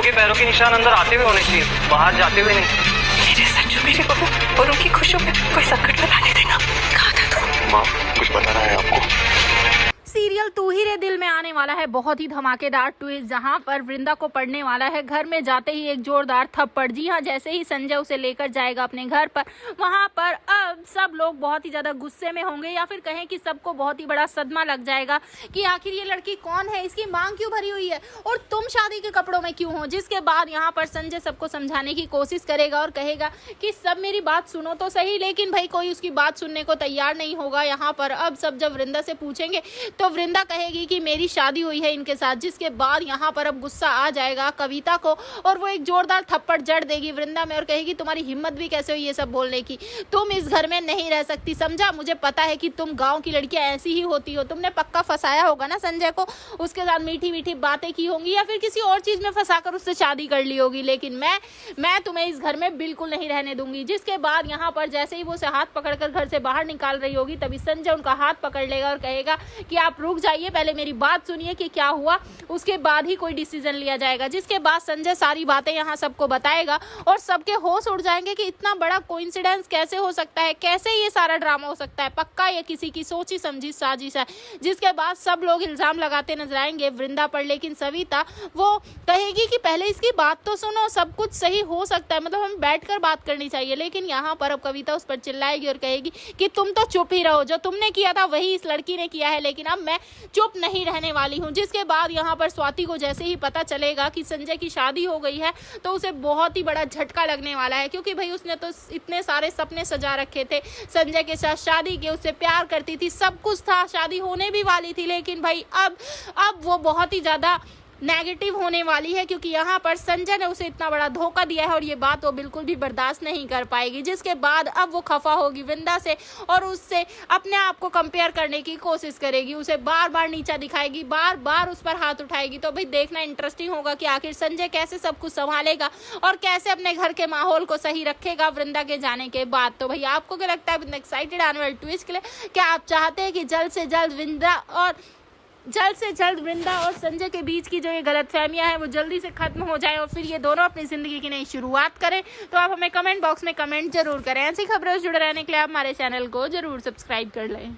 उनके पैरों के निशान अंदर आते हुए होने चाहिए, बाहर जाते हुए नहीं। मेरे संजू मेरे बहू और उनकी खुशियों में कोई संकट बता नहीं देगा। कहा था तू? माँ कुछ बताना है आपको। सीरियल तू ही रे दिल में आने वाला है बहुत ही धमाकेदार ट्विस्ट, जहां पर वृंदा को पड़ने वाला है घर में जाते ही एक जोरदार थप्पड़। जी हां, जैसे ही संजय उसे लेकर जाएगा अपने घर पर, वहां पर अब सब लोग बहुत ही ज्यादा गुस्से में होंगे, या फिर कहें कि सबको बहुत ही बड़ा सदमा लग जाएगा कि आखिर ये लड़की कौन है, इसकी मांग क्यों भरी हुई है और तुम शादी के कपड़ों में क्यों हो। जिसके बाद यहाँ पर संजय सबको समझाने की कोशिश करेगा और कहेगा कि सब मेरी बात सुनो तो सही, लेकिन भाई कोई उसकी बात सुनने को तैयार नहीं होगा। यहाँ पर अब सब जब वृंदा से पूछेंगे तो वृंदा कहेगी कि मेरी शादी हुई है इनके साथ। जिसके बाद यहाँ पर अब गुस्सा आ जाएगा कविता को और वो एक जोरदार थप्पड़ जड़ देगी वृंदा में और कहेगी तुम्हारी हिम्मत भी कैसे हुई ये सब बोलने की, तुम इस घर में नहीं रह सकती, समझा। मुझे पता है कि तुम गांव की लड़कियां ऐसी ही होती हो, तुमने पक्का फंसाया होगा ना संजय को, उसके साथ मीठी मीठी बातें की होंगी या फिर किसी और चीज में फंसाकर उससे शादी कर ली होगी, लेकिन मैं तुम्हें इस घर में बिल्कुल नहीं रहने दूंगी। जिसके बाद यहाँ पर जैसे ही वो उसे हाथ पकड़कर घर से बाहर निकाल रही होगी तभी संजय उनका हाथ पकड़ लेगा और कहेगा कि आप रुक जाइए, पहले मेरी बात सुनिए कि क्या हुआ, उसके बाद ही कोई डिसीजन लिया जाएगा। जिसके बाद संजय सारी बातें यहाँ सबको बताएगा और सबके होश उड़ जाएंगे कि इतना बड़ा कोइंसिडेंस कैसे हो सकता है, कैसे ये सारा ड्रामा हो सकता है, पक्का ये किसी की सोची समझी साजिश है। जिसके बाद सब लोग इल्जाम लगाते नजर आएंगे वृंदा पर, लेकिन सविता वो कहेगी कि पहले इसकी बात तो सुनो, सब कुछ सही हो सकता है, मतलब हमें बैठकर बात करनी चाहिए। लेकिन यहाँ पर अब कविता उस पर चिल्लाएगी और कहेगी कि तुम तो चुप ही रहो, जो तुमने किया था वही इस लड़की ने किया है, लेकिन अब मैं चुप नहीं रहने वाली हूँ। जिसके बाद यहाँ पर स्वाति को जैसे ही पता चलेगा कि संजय की शादी हो गई है तो उसे बहुत ही बड़ा झटका लगने वाला है, क्योंकि भाई उसने तो इतने सारे सपने सजा रखे थे संजय के साथ शादी के, उससे प्यार करती थी, सब कुछ था, शादी होने भी वाली थी, लेकिन भाई अब वो बहुत ही ज्यादा नेगेटिव होने वाली है, क्योंकि यहाँ पर संजय ने उसे इतना बड़ा धोखा दिया है और ये बात वो बिल्कुल भी बर्दाश्त नहीं कर पाएगी। जिसके बाद अब वो खफा होगी वृंदा से और उससे अपने आप को कंपेयर करने की कोशिश करेगी, उसे बार बार नीचा दिखाएगी, बार बार उस पर हाथ उठाएगी। तो भाई देखना इंटरेस्टिंग होगा कि आखिर संजय कैसे सब कुछ संभालेगा और कैसे अपने घर के माहौल को सही रखेगा वृंदा के जाने के बाद। तो भाई आपको क्या लगता है एक्साइटेड आने वाले ट्विस्ट के लिए? क्या आप चाहते हैं कि जल्द से जल्द वृंदा और संजय के बीच की जो ये गलतफहमियां हैं वो जल्दी से खत्म हो जाए और फिर ये दोनों अपनी जिंदगी की नई शुरुआत करें? तो आप हमें कमेंट बॉक्स में कमेंट जरूर करें। ऐसी खबरों से जुड़े रहने के लिए आप हमारे चैनल को जरूर सब्सक्राइब कर लें।